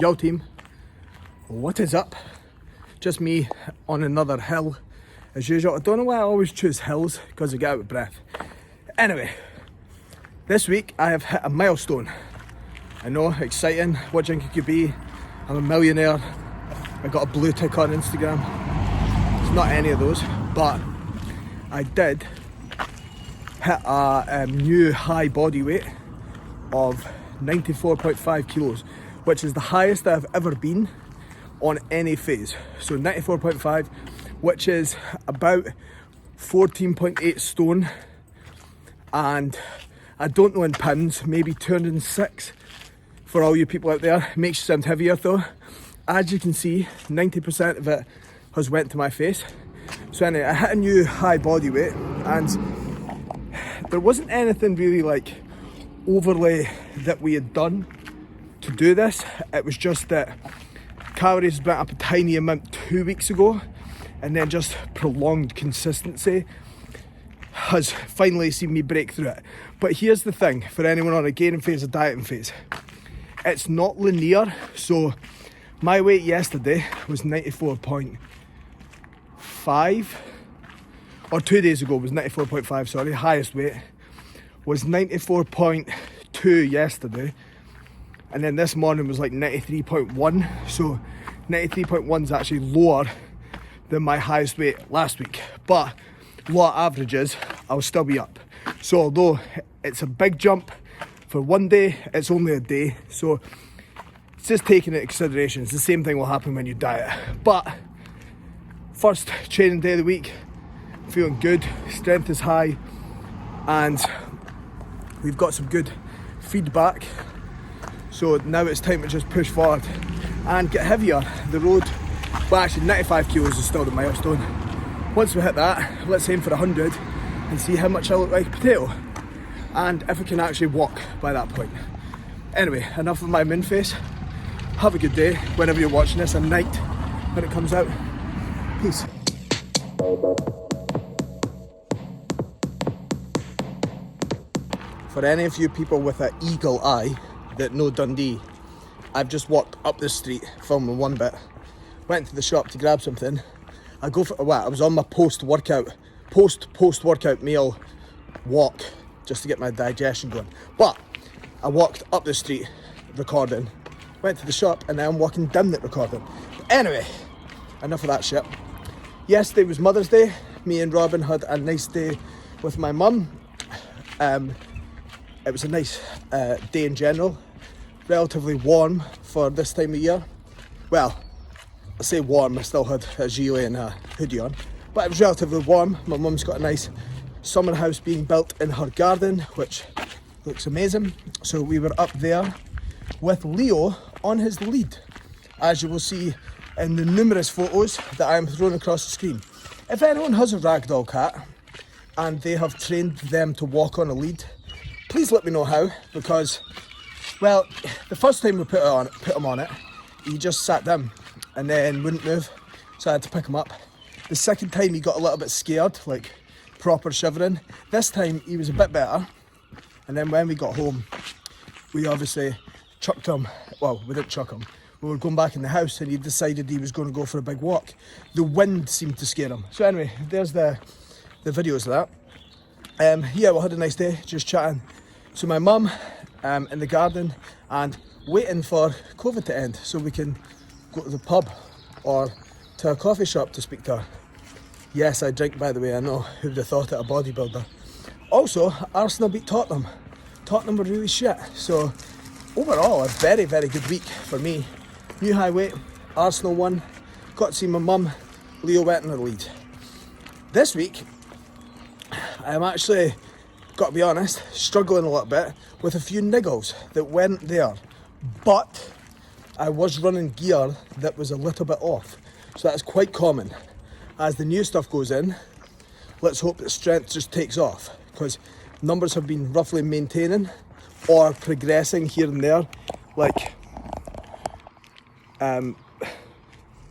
Yo team, what is up? Just me on another hill as usual. I don't know why I always choose hills because I get out of breath. Anyway, this week I have hit a milestone. I know, exciting. What do you think it could be? I'm a millionaire. I got a blue tick on Instagram. It's not any of those, but I did hit a new high body weight of 94.5 kilos, which is the highest I've ever been on any phase. So 94.5, which is about 14.8 stone, and I don't know in pounds, maybe 206 for all you people out there. Makes you sound heavier though. As you can see, 90% of it has went to my face. So anyway, I hit a new high body weight, and there wasn't anything really like overly that we had done to do this. It was just that calories went up a tiny amount 2 weeks ago, and then just prolonged consistency has finally seen me break through it. But here's the thing, for anyone on a gaining phase or dieting phase, it's not linear. So my weight yesterday was 94.5, or 2 days ago was 94.5, sorry, highest weight was 94.2 yesterday, and then this morning was like 93.1, so 93.1 is actually lower than my highest weight last week, but law of averages, I'll still be up. So although it's a big jump for one day, it's only a day, so it's just taking into consideration. It's the same thing will happen when you diet. But first training day of the week, feeling good, strength is high, and we've got some good feedback. So now it's time to just push forward and get heavier. The road, well actually 95 kilos is still the milestone. Once we hit that, let's aim for 100 and see how much I look like a potato, and if I can actually walk by that point. Anyway, enough of my moon face. Have a good day whenever you're watching this, and night when it comes out. Peace. For any of you people with an eagle eye that know Dundee, I've just walked up the street filming one bit, went to the shop to grab something. I was on my post-workout meal walk just to get my digestion going. But I walked up the street recording, went to the shop, and now I'm walking down it recording. But anyway, enough of that shit. Yesterday was Mother's Day. Me and Robin had a nice day with my mum. It was a nice day in general, relatively warm for this time of year. Well, I say warm, I still had a gilet and a hoodie on, but it was relatively warm. My mum's got a nice summer house being built in her garden, which looks amazing. So we were up there with Leo on his lead, as you will see in the numerous photos that I am throwing across the screen. If anyone has a ragdoll cat and they have trained them to walk on a lead, please let me know how, because, well, the first time we put him on it, he just sat down and then wouldn't move, so I had to pick him up. The second time he got a little bit scared, like proper shivering. This time he was a bit better, and then when we got home, we obviously chucked him. Well, we didn't chuck him. We were going back in the house, and he decided he was going to go for a big walk. The wind seemed to scare him. So anyway, there's the videos of that. Yeah, we had a nice day, just chatting to my mum in the garden and waiting for COVID to end so we can go to the pub or to a coffee shop to speak to her. Yes, I drink, by the way, I know, who would have thought it, a bodybuilder. Also, Arsenal beat Tottenham. Tottenham were really shit. So overall, a very, very good week for me. New high weight, Arsenal won, got to see my mum, Leo went in the lead. This week, I'm actually, got to be honest, struggling a little bit with a few niggles that weren't there. But I was running gear that was a little bit off. So that's quite common. As the new stuff goes in, let's hope that strength just takes off, because numbers have been roughly maintaining or progressing here and there. Like, not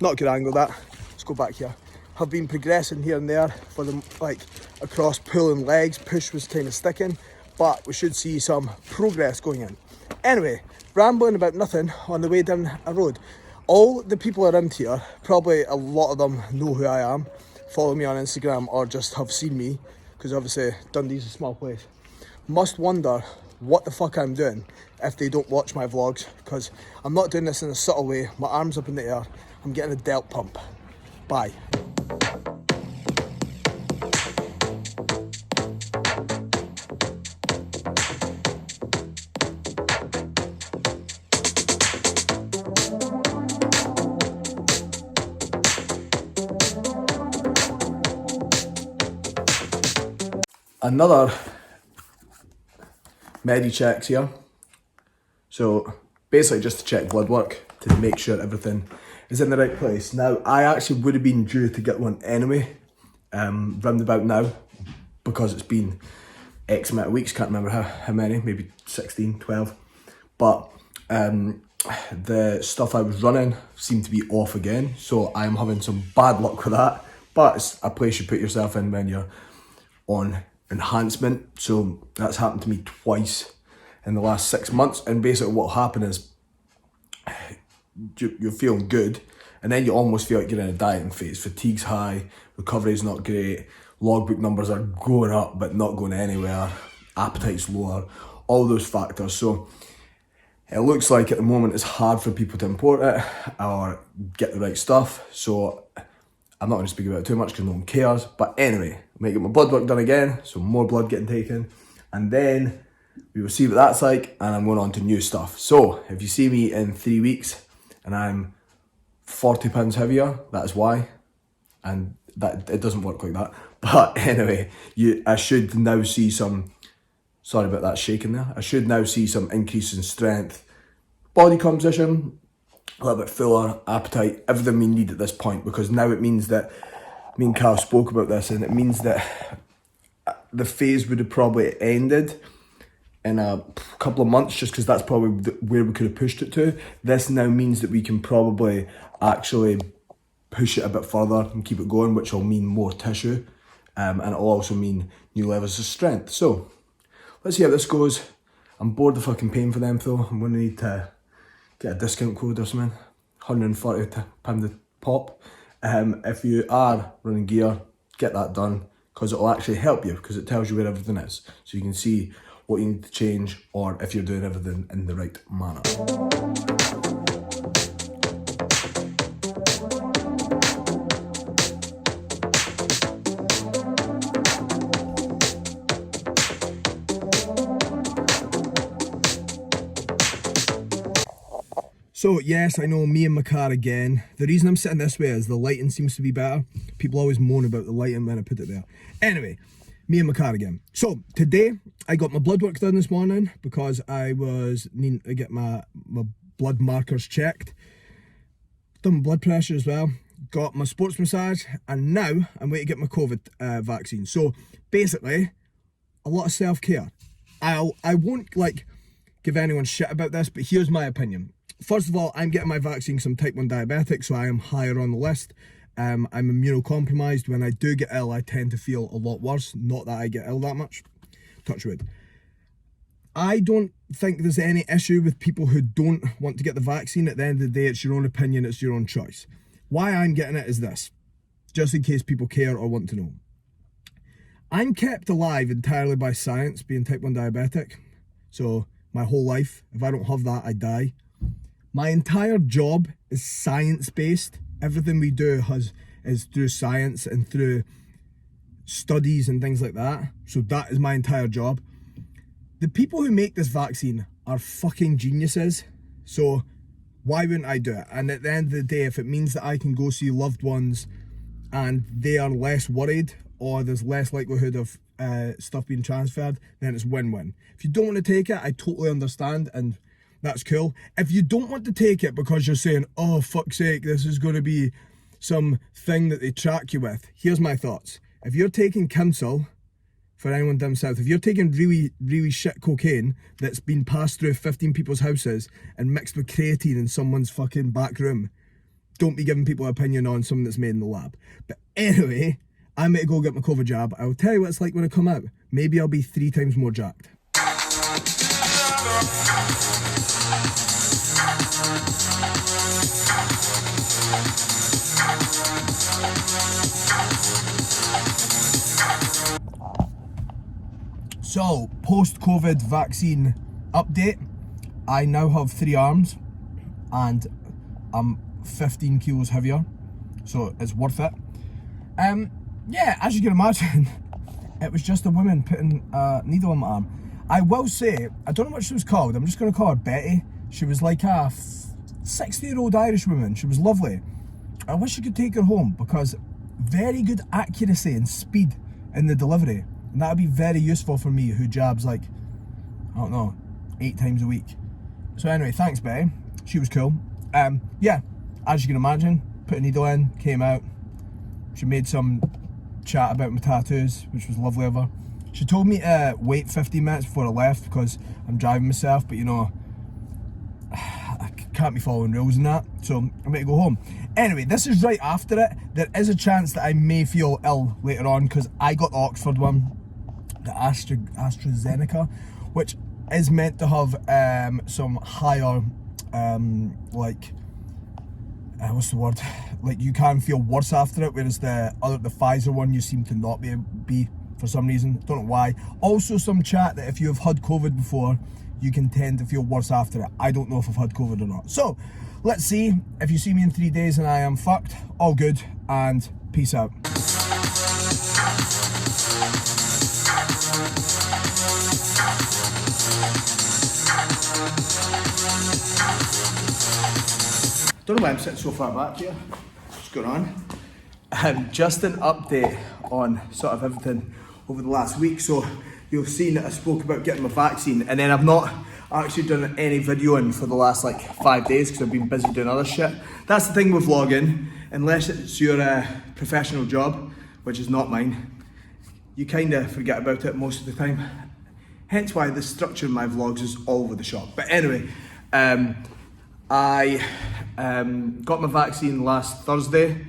a good angle that, let's go back here. Have been progressing here and there for them, like across pulling legs. Push was kind of sticking, but we should see some progress going in. Anyway, rambling about nothing on the way down a road. All the people around here, probably a lot of them know who I am, follow me on Instagram or just have seen me, because obviously Dundee's a small place, must wonder what the fuck I'm doing if they don't watch my vlogs, because I'm not doing this in a subtle way. My arm's up in the air, I'm getting a delt pump. Bye. Another Medi-Checks here. So basically just to check blood work, to make sure everything is in the right place. Now, I actually would have been due to get one anyway, round about now, because it's been X amount of weeks, can't remember how many, maybe 16, 12. But the stuff I was running seemed to be off again, so I am having some bad luck with that. But it's a place you put yourself in when you're on enhancement, so that's happened to me twice in the last 6 months. And basically what will happen is you're feeling good, and then you almost feel like you're in a dieting phase. Fatigue's high, recovery's not great, logbook numbers are going up but not going anywhere, appetite's lower, all those factors. So it looks like at the moment it's hard for people to import it or get the right stuff, so I'm not going to speak about it too much because no one cares. But anyway, I might get my blood work done again, so more blood getting taken, and then we will see what that's like, and I'm going on to new stuff. So if you see me in 3 weeks and I'm 40 pounds heavier, that's why. And that it doesn't work like that. But anyway, I should now see some, sorry about that shaking there, I should now see some increase in strength, body composition, a little bit fuller, appetite, everything we need at this point, because now it means that, me and Carl spoke about this, and it means that the phase would have probably ended in a couple of months, just because that's probably where we could have pushed it to. This now means that we can probably actually push it a bit further and keep it going, which will mean more tissue, and it'll also mean new levels of strength. So let's see how this goes. I'm bored of fucking paying for them though. I'm going to need to get a discount code or something, £140 a pop. If you are running gear, get that done, because it'll actually help you, because it tells you where everything is, so you can see what you need to change, or if you're doing everything in the right manner. So yes, I know, me and my car again. The reason I'm sitting this way is the lighting seems to be better. People always moan about the lighting when I put it there. Anyway, me and my car again. So today I got my blood work done this morning, because I was needing to get my blood markers checked. Done my blood pressure as well. Got my sports massage, and now I'm waiting to get my COVID vaccine. So basically, a lot of self-care. I won't like give anyone shit about this, but here's my opinion. First of all, I'm getting my vaccine because I'm type 1 diabetic, so I am higher on the list. I'm immunocompromised. When I do get ill, I tend to feel a lot worse. Not that I get ill that much. Touch wood. I don't think there's any issue with people who don't want to get the vaccine. At the end of the day, it's your own opinion, it's your own choice. Why I'm getting it is this, just in case people care or want to know. I'm kept alive entirely by science, being type 1 diabetic. So my whole life, if I don't have that, I die. My entire job is science-based. Everything we do is through science and through studies and things like that. So that is my entire job. The people who make this vaccine are fucking geniuses. So why wouldn't I do it? And at the end of the day, if it means that I can go see loved ones and they are less worried, or there's less likelihood of stuff being transferred, then it's win-win. If you don't want to take it, I totally understand, and that's cool. If you don't want to take it because you're saying, oh, fuck's sake, this is going to be some thing that they track you with, here's my thoughts. If you're taking Kinsel, for anyone down south, if you're taking really, really shit cocaine that's been passed through 15 people's houses and mixed with creatine in someone's fucking back room, don't be giving people an opinion on something that's made in the lab. But anyway, I'm going to go get my COVID jab. I'll tell you what it's like when I come out. Maybe I'll be 3 times more jacked. So, post-COVID vaccine update. I now have 3 arms and I'm 15 kilos heavier, so it's worth it. Yeah, as you can imagine, it was just a woman putting a needle in my arm. I will say, I don't know what she was called, I'm just going to call her Betty. She was like a 60-year-old Irish woman. She was lovely. I wish I could take her home because very good accuracy and speed in the delivery. And that would be very useful for me who jabs like, I don't know, 8 times a week. So anyway, thanks Betty. She was cool. Yeah, as you can imagine, put a needle in, came out. She made some chat about my tattoos, which was lovely of her. She told me to wait 15 minutes before I left because I'm driving myself, but you know, I can't be following rules and that, so I'm going to go home. Anyway, this is right after it. There is a chance that I may feel ill later on because I got the Oxford one, the AstraZeneca, which is meant to have some higher, what's the word? Like you can feel worse after it, whereas the Pfizer one you seem to not be for some reason. Don't know why. Also some chat that if you have had COVID before, you can tend to feel worse after it. I don't know if I've had COVID or not. So, let's see. If you see me in 3 days and I am fucked, all good, and peace out. Don't know why I'm sitting so far back here. What's going on? Just an update on sort of everything over the last week. So you've seen that I spoke about getting my vaccine, and then I've not actually done any videoing for the last like 5 days because I've been busy doing other shit. That's the thing with vlogging, unless it's your professional job, which is not mine, you kind of forget about it most of the time. Hence why the structure of my vlogs is all over the shop. But anyway, I got my vaccine last Thursday.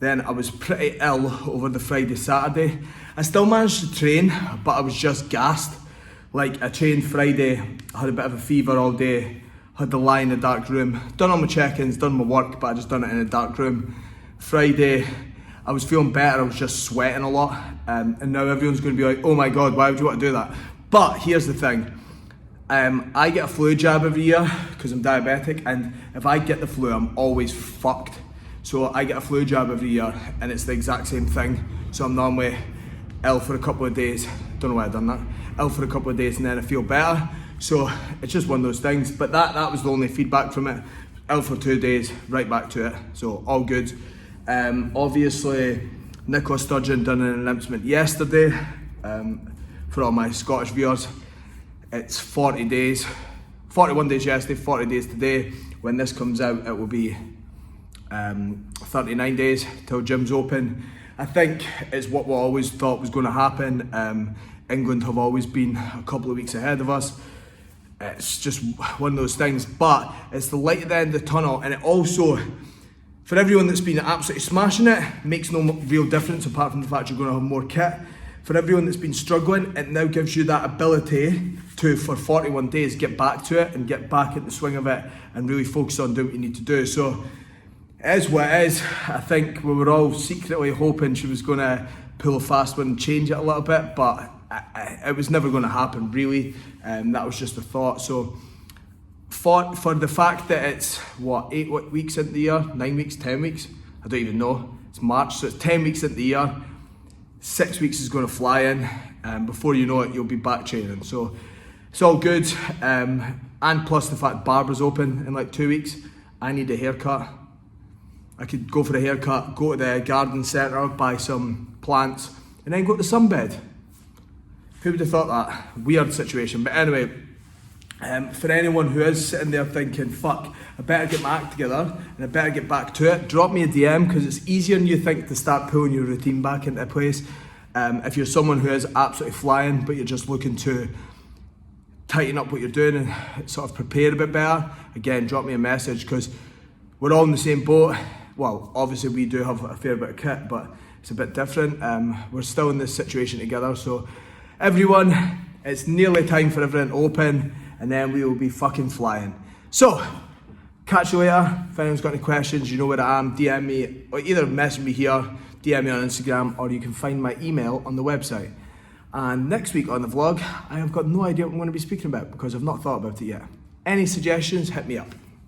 Then I was pretty ill over the Friday, Saturday. I still managed to train, but I was just gassed. Like I trained Friday, I had a bit of a fever all day, had to lie in a dark room, done all my check-ins, done my work, but I just done it in a dark room. Friday, I was feeling better, I was just sweating a lot. And now everyone's gonna be like, oh my God, why would you want to do that? But here's the thing. I get a flu jab every year because I'm diabetic, and if I get the flu, I'm always fucked. So I get a flu jab every year and it's the exact same thing. So I'm normally ill for a couple of days. Don't know why I've done that. Ill for a couple of days and then I feel better. So it's just one of those things. But that was the only feedback from it. Ill for 2 days, right back to it. So all good. Obviously, Nicola Sturgeon done an announcement yesterday for all my Scottish viewers. It's 40 days, 41 days yesterday, 40 days today. When this comes out, it will be 39 days till gyms open. I think it's what we always thought was going to happen. England have always been a couple of weeks ahead of us. It's just one of those things, but it's the light at the end of the tunnel, and it also, for everyone that's been absolutely smashing it, makes no real difference apart from the fact you're going to have more kit. For everyone that's been struggling, it now gives you that ability to, for 41 days, get back to it and get back in the swing of it and really focus on doing what you need to do. So it is what it is. I think we were all secretly hoping she was going to pull a fast one and change it a little bit, but it was never going to happen, really. That was just a thought. So for the fact that it's, 8 weeks into the year, 9 weeks, 10 weeks, I don't even know. It's March, so it's 10 weeks into the year. 6 weeks is going to fly in, and before you know it, you'll be back training. So it's all good. And plus the fact barber's open in like 2 weeks. I need a haircut. I could go for a haircut, go to the garden centre, buy some plants, and then go to the sunbed. Who would have thought that? Weird situation. But anyway, for anyone who is sitting there thinking, fuck, I better get my act together and I better get back to it, drop me a DM, because it's easier than you think to start pulling your routine back into place. If you're someone who is absolutely flying, but you're just looking to tighten up what you're doing and sort of prepare a bit better, again, drop me a message, because we're all in the same boat. Well, obviously we do have a fair bit of kit, but it's a bit different. We're still in this situation together, so everyone, it's nearly time for everything to open, and then we will be fucking flying. So, catch you later. If anyone's got any questions, you know where I am, DM me, or either message me here, DM me on Instagram, or you can find my email on the website. And next week on the vlog, I have got no idea what I'm going to be speaking about because I've not thought about it yet. Any suggestions, hit me up.